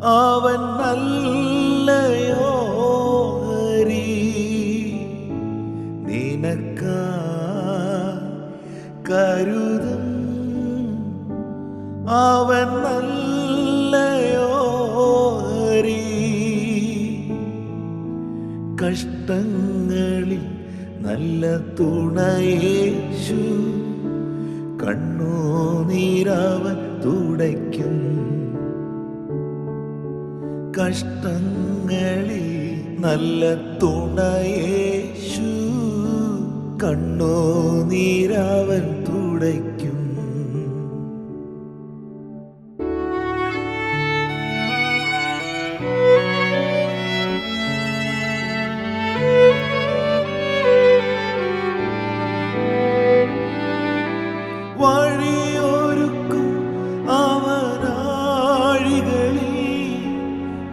അവൻ നല്ലയോ ഹരി, നിനക്കാ കരുതും. അവൻ നല്ലയോ ഹരി, കഷ്ടങ്ങളിൽ നല്ല തുണയേശു, കണ്ണുനീരവൻ തുടയ്ക്കും. കഷ്ടങ്ങളിൽ നല്ല തുണയേശു, കണ്ണുനീരവൻ തുടയ്ക്കും. വഴിയൊരുക്കും അവനാഴികളിൽ,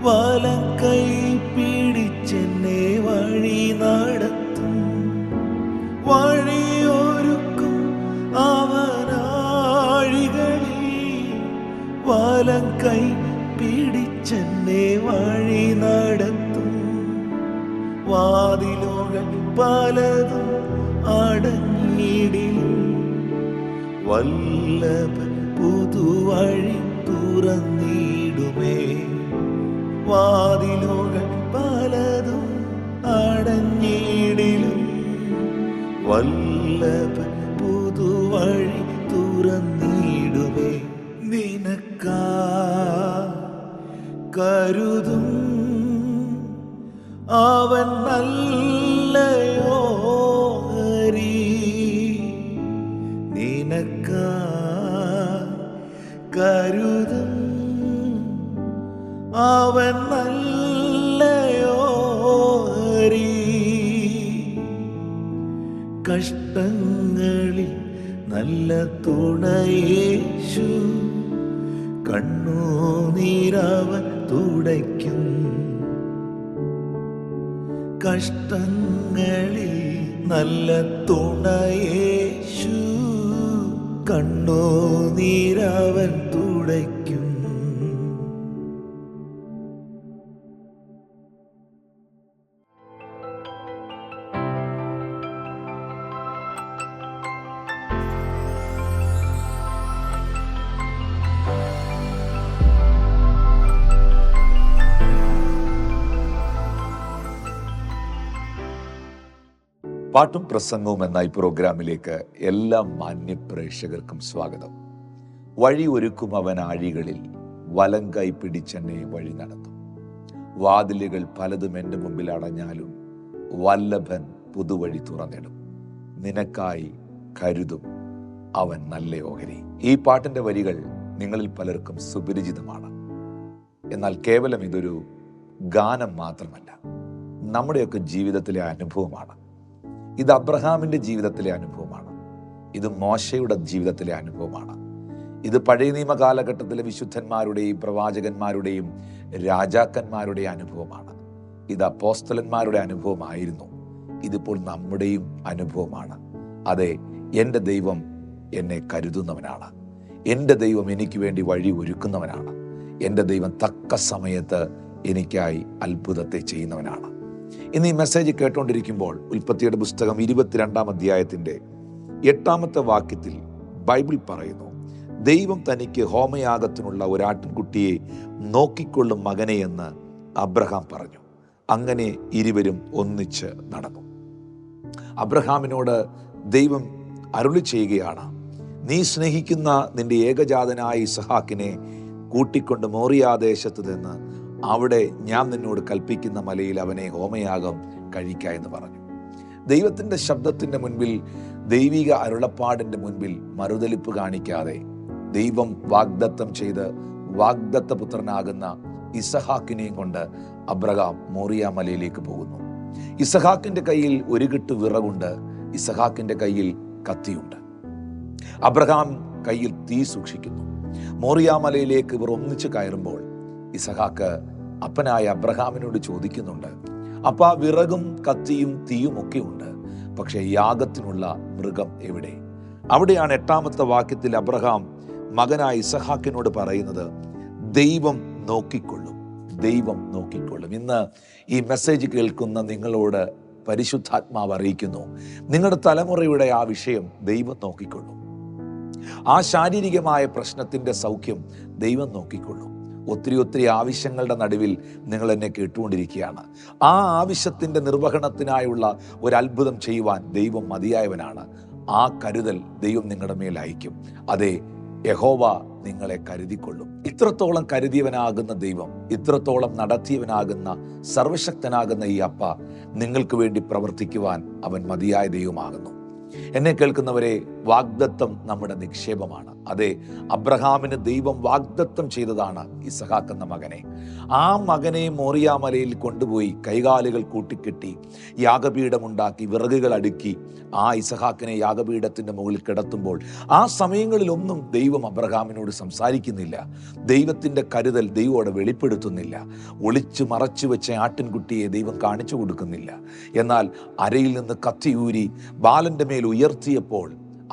വലം കൈ പിടിച്ചെന്നെ വഴി നടത്തും. വഴിയൊരുക്കും അവനാഴികളിൽ, വലം കൈ പിടിച്ചെന്നെ വഴി നടത്തും. വാതിലുകൾ പലതും അടഞ്ഞിടിലും, വല്ലഭൻ പുതുവഴി തുറന്നിടുമേ. വാതിലുകൾ പലതും അടഞ്ഞിടിലും, വല്ലഭൻ പുതുവഴി തുറന്നിടുമേ. നിനക്കാ കരുതും. അവൻ നല്ലയോ ഹരി, നിനക്കാ കരുതും. അവൻ നല്ലയോ ഹരി, കഷ്ടങ്ങളിൽ നല്ല തുണയേശു, കണ്ണുനീരവൻ തുടയ്ക്കും. കഷ്ടങ്ങളിൽ നല്ല തുണയേശു, കണ്ണുനീരവൻ തുടയ്ക്കും. പാട്ടും പ്രസംഗവും എന്ന ഈ പ്രോഗ്രാമിലേക്ക് എല്ലാ മാന്യ പ്രേക്ഷകർക്കും സ്വാഗതം. വഴി ഒരുക്കും അവൻ ആഴികളിൽ, വലം കൈ പിടിച്ചെന്നെ വഴി നടത്തും. വാതിലുകൾ പലതും എൻ്റെ മുമ്പിൽ അടഞ്ഞാലും, വല്ലഭൻ പുതുവഴി തുറന്നിടും. നിനക്കായി കരുതും, അവൻ നല്ല ഓഹരി. ഈ പാട്ടിൻ്റെ വരികൾ നിങ്ങളിൽ പലർക്കും സുപരിചിതമാണ്. എന്നാൽ കേവലം ഇതൊരു ഗാനം മാത്രമല്ല, നമ്മുടെയൊക്കെ ജീവിതത്തിലെ അനുഭവമാണ്. ഇത് അബ്രഹാമിൻ്റെ ജീവിതത്തിലെ അനുഭവമാണ്. ഇത് മോശയുടെ ജീവിതത്തിലെ അനുഭവമാണ്. ഇത് പഴയ നിയമ കാലഘട്ടത്തിലെ വിശുദ്ധന്മാരുടെയും പ്രവാചകന്മാരുടെയും രാജാക്കന്മാരുടെയും അനുഭവമാണ്. ഇത് അപ്പോസ്തലന്മാരുടെ അനുഭവമായിരുന്നു. ഇതിപ്പോൾ നമ്മുടെയും അനുഭവമാണ്. അതെ, എൻ്റെ ദൈവം എന്നെ കരുതുന്നവനാണ്. എൻ്റെ ദൈവം എനിക്ക് വേണ്ടി വഴി ഒരുക്കുന്നവനാണ്. എൻ്റെ ദൈവം തക്ക സമയത്ത് എനിക്കായി അത്ഭുതത്തെ ചെയ്യുന്നവനാണ്. ഇന്ന് ഈ മെസ്സേജ് കേട്ടുകൊണ്ടിരിക്കുമ്പോൾ ഉൽപ്പത്തിയുടെ പുസ്തകം 22-ാം അധ്യായത്തിൻ്റെ 8-ാമത്തെ വാക്യത്തിൽ ബൈബിൾ പറയുന്നു, ദൈവം തനിക്ക് ഹോമയാഗത്തിനുള്ള ഒരാട്ടിൻകുട്ടിയെ നോക്കിക്കൊള്ളും മകനെ എന്ന് അബ്രഹാം പറഞ്ഞു. അങ്ങനെ ഇരുവരും ഒന്നിച്ച് നടന്നു. അബ്രഹാമിനോട് ദൈവം അരുളി ചെയ്യുകയാണ്, നീ സ്നേഹിക്കുന്ന നിന്റെ ഏകജാതനായ ഇസഹാക്കിനെ കൂട്ടിക്കൊണ്ട് മോറിയാദേശത്ത് നിന്ന് അവിടെ ഞാൻ നിന്നോട് കൽപ്പിക്കുന്ന മലയിൽ അവനെ ഹോമയാഗം കഴിക്ക എന്ന് പറഞ്ഞു. ദൈവത്തിൻ്റെ ശബ്ദത്തിൻ്റെ മുൻപിൽ, ദൈവിക അരുളപ്പാടിൻ്റെ മുൻപിൽ മറുതലിപ്പ് കാണിക്കാതെ ദൈവം വാഗ്ദത്തം ചെയ്ത് വാഗ്ദത്ത പുത്രനാകുന്ന ഇസഹാക്കിനെയും കൊണ്ട് അബ്രഹാം മോറിയ മലയിലേക്ക് പോകുന്നു. ഇസഹാക്കിൻ്റെ കയ്യിൽ ഒരു കെട്ട് വിറകുണ്ട്, ഇസഹാക്കിൻ്റെ കയ്യിൽ കത്തിയുണ്ട്. അബ്രഹാം കയ്യിൽ തീ സൂക്ഷിക്കുന്നു. മോറിയ മലയിലേക്ക് ഇവർ ഒന്നിച്ച് കയറുമ്പോൾ ഇസഹാക്ക് അപ്പനായ അബ്രഹാമിനോട് ചോദിക്കുന്നുണ്ട്, അപ്പാ വിറകും കത്തിയും തീയും ഒക്കെ ഉണ്ട്, പക്ഷെ യാഗത്തിനുള്ള മൃഗം എവിടെ? അവിടെയാണ് 8-ാമത്തെ വാക്യത്തിൽ അബ്രഹാം മകനായ ഇസഹാക്കിനോട് പറയുന്നത്, ദൈവം നോക്കിക്കൊള്ളും. ദൈവം നോക്കിക്കൊള്ളും. ഇന്ന് ഈ മെസ്സേജ് കേൾക്കുന്ന നിങ്ങളോട് പരിശുദ്ധാത്മാവ് അറിയിക്കുന്നു, നിങ്ങളുടെ തലമുറയുടെ ആ വിഷയം ദൈവം നോക്കിക്കൊള്ളും. ആ ശാരീരികമായ പ്രശ്നത്തിൻ്റെ സൗഖ്യം ദൈവം നോക്കിക്കൊള്ളും. ഒത്തിരി ആവശ്യങ്ങളുടെ നടുവിൽ നിങ്ങൾ എന്നെ കേട്ടുകൊണ്ടിരിക്കുകയാണ്. ആ ആവശ്യത്തിൻ്റെ നിർവഹണത്തിനായുള്ള ഒരു അത്ഭുതം ചെയ്യുവാൻ ദൈവം മതിയായവനാണ്. ആ കരുതൽ ദൈവം നിങ്ങളുടെ മേൽ അയക്കും. അതെ, യഹോവ നിങ്ങളെ കരുതിക്കൊള്ളും. ഇത്രത്തോളം കരുതിയവനാകുന്ന ദൈവം, ഇത്രത്തോളം നടത്തിയവനാകുന്ന സർവശക്തനാകുന്ന ഈ അപ്പ നിങ്ങൾക്ക് വേണ്ടി പ്രവർത്തിക്കുവാൻ അവൻ മതിയായ ദൈവമാകുന്നു. എന്നെ കേൾക്കുന്നവരെ, വാഗ്ദത്തം നമ്മുടെ നിക്ഷേപമാണ്. അതെ, അബ്രഹാമിന് ദൈവം വാഗ്ദത്തം ചെയ്തതാണ് ഇസഹാക്ക് എന്ന മകനെ. ആ മകനെ മോറിയാമലയിൽ കൊണ്ടുപോയി കൈകാലുകൾ കൂട്ടിക്കെട്ടി യാഗപീഠമുണ്ടാക്കി വിറകുകൾ അടുക്കി ആ ഇസഹാക്കിനെ യാഗപീഠത്തിൻ്റെ മുകളിൽ കിടത്തുമ്പോൾ ആ സമയങ്ങളിലൊന്നും ദൈവം അബ്രഹാമിനോട് സംസാരിക്കുന്നില്ല. ദൈവത്തിൻ്റെ കരുതൽ ദൈവോടെ വെളിപ്പെടുത്തുന്നില്ല. ഒളിച്ചു മറച്ചു വെച്ച ആട്ടിൻകുട്ടിയെ ദൈവം കാണിച്ചു കൊടുക്കുന്നില്ല. എന്നാൽ അരയിൽ നിന്ന് കത്തിയൂരി ബാലൻ്റെ മേൽ ഉയർത്തിയപ്പോൾ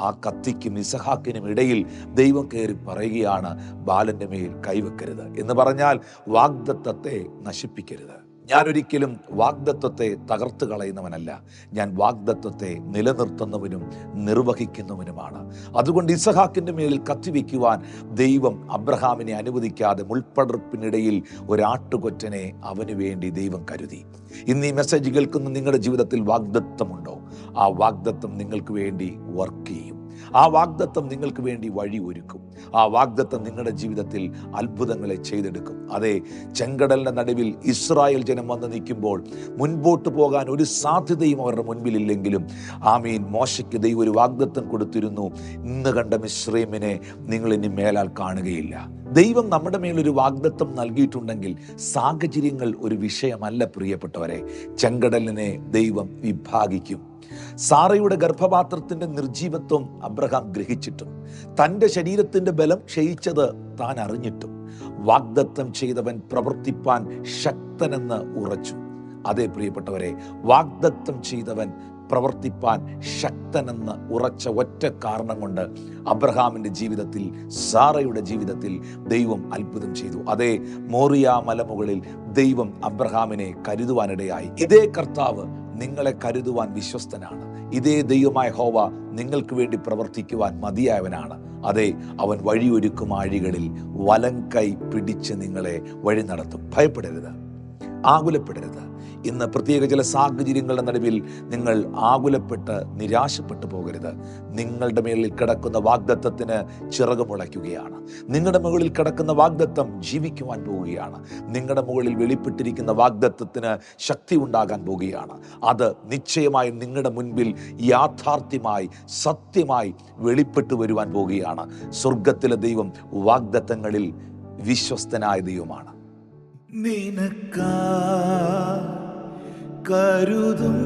ആ കത്തിക്കും ഇസഹാക്കിനും ഇടയിൽ ദൈവം കയറി പറയുകയാണ്, ബാലൻ്റെ മേൽ കൈവെക്കരുത് എന്ന് പറഞ്ഞാൽ വാഗ്ദത്തത്തെ നശിപ്പിക്കരുത്. ഞാനൊരിക്കലും വാഗ്ദത്തത്തെ തകർത്ത് കളയുന്നവനല്ല, ഞാൻ വാഗ്ദത്തത്തെ നിലനിർത്തുന്നവനും നിർവഹിക്കുന്നവനുമാണ്. അതുകൊണ്ട് ഇസഹാക്കിൻ്റെ മേലിൽ കത്തിവെക്കുവാൻ ദൈവം അബ്രഹാമിനെ അനുവദിക്കാതെ മുൾപ്പടർപ്പിനിടയിൽ ഒരാട്ടുകൊറ്റനെ അവന് വേണ്ടി ദൈവം കരുതി. ഇന്ന് ഈ മെസ്സേജ് കേൾക്കുന്ന നിങ്ങളുടെ ജീവിതത്തിൽ വാഗ്ദത്തമുണ്ടോ? ആ വാഗ്ദത്തം നിങ്ങൾക്ക് വേണ്ടി വർക്ക് ചെയ്യും. ആ വാഗ്ദത്തം നിങ്ങൾക്ക് വേണ്ടി വഴി ഒരുക്കും. ആ വാഗ്ദത്തം നിങ്ങളുടെ ജീവിതത്തിൽ അത്ഭുതങ്ങളെ ചെയ്തെടുക്കും. അതെ, ചെങ്കടലിന്റെ നടുവിൽ ഇസ്രായേൽ ജനം വന്ന് നിൽക്കുമ്പോൾ മുൻപോട്ട് പോകാൻ ഒരു സാധ്യതയും അവരുടെ മുൻപിലില്ലെങ്കിലും ആമീൻ, മോശയ്ക്ക് ദൈവം ഒരു വാഗ്ദത്തം കൊടുത്തിരുന്നു, ഇന്ന് കണ്ട മിസ്രയീമിനെ നിങ്ങൾ ഇനി മേലാൽ കാണുകയില്ല. ദൈവം നമ്മുടെ മേലൊരു വാഗ്ദത്തം നൽകിയിട്ടുണ്ടെങ്കിൽ സാഹചര്യങ്ങൾ ഒരു വിഷയമല്ല പ്രിയപ്പെട്ടവരെ. ചെങ്കടലിനെ ദൈവം വിഭാഗിക്കും. സാറയുടെ ഗർഭപാത്രത്തിന്റെ നിർജീവത്വം അബ്രഹാം ഗ്രഹിച്ചിട്ടും തൻ്റെ ശരീരത്തിന്റെ ബലം ക്ഷയിച്ചത് താൻ അറിഞ്ഞിട്ടും വാഗ്ദത്തം ചെയ്തവൻ പ്രവർത്തിപ്പാൻ ശക്തനെന്ന് ഉറച്ചു. അതേ പ്രിയപ്പെട്ടവരെ, വാഗ്ദത്തം ചെയ്തവൻ പ്രവർത്തിപ്പാൻ ശക്തനെന്ന് ഉറച്ച ഒറ്റ കാരണം കൊണ്ട് അബ്രഹാമിൻ്റെ ജീവിതത്തിൽ, സാറയുടെ ജീവിതത്തിൽ ദൈവം അത്ഭുതം ചെയ്തു. അതേ, മോറിയ മലമുകളിൽ ദൈവം അബ്രഹാമിനെ കരുതുവാനിടയായി. ഇതേ കർത്താവ് നിങ്ങളെ കരുതുവാൻ വിശ്വസ്തനാണ്. ഇതേ ദൈവമായ യഹോവ നിങ്ങൾക്ക് വേണ്ടി പ്രവർത്തിക്കുവാൻ മതിയായവനാണ്. അതെ, അവൻ വഴിയൊരുക്കും ആഴികളിൽ വലം കൈ പിടിച്ച് നിങ്ങളെ വഴി നടത്തും. ഭയപ്പെടരുത്, ആകുലപ്പെടരുത്. ഇന്ന് പ്രത്യേക ചില സാഹചര്യങ്ങളുടെ നടുവിൽ നിങ്ങൾ ആകുലപ്പെട്ട് നിരാശപ്പെട്ടു പോകരുത്. നിങ്ങളുടെ മേളിൽ കിടക്കുന്ന വാഗ്ദത്തത്തിന് ചിറക് മുളയ്ക്കുകയാണ്. നിങ്ങളുടെ മുകളിൽ കിടക്കുന്ന വാഗ്ദത്തം ജീവിക്കുവാൻ പോവുകയാണ്. നിങ്ങളുടെ മുകളിൽ വെളിപ്പെട്ടിരിക്കുന്ന വാഗ്ദത്തത്തിന് ശക്തി ഉണ്ടാകാൻ പോവുകയാണ്. അത് നിശ്ചയമായും നിങ്ങളുടെ മുൻപിൽ യാഥാർത്ഥ്യമായി സത്യമായി വെളിപ്പെട്ടു വരുവാൻ പോവുകയാണ്. സ്വർഗത്തിലെ ദൈവം വാഗ്ദത്തങ്ങളിൽ വിശ്വസ്തനായ ദൈവമാണ്. നിനക്കാ കരുതും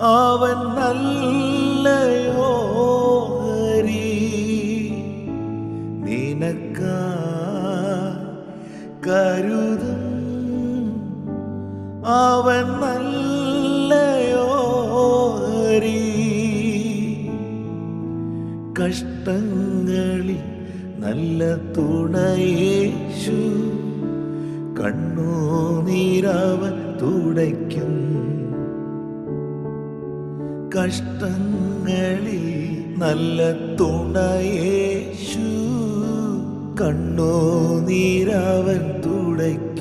അവൻ നല്ലയോ ഹരി, നിനക്കാ കരുതും അവൻ നല്ലയോ ഹരി. കഷ്ടങ്ങളിൽ നല്ല തുണയേശു, കണ്ണുനീരവൻ തുടയ്ക്കും. കഷ്ടങ്ങളിൽ നല്ല തുണയേശു, കണ്ണുനീരവൻ തുടയ്ക്കും.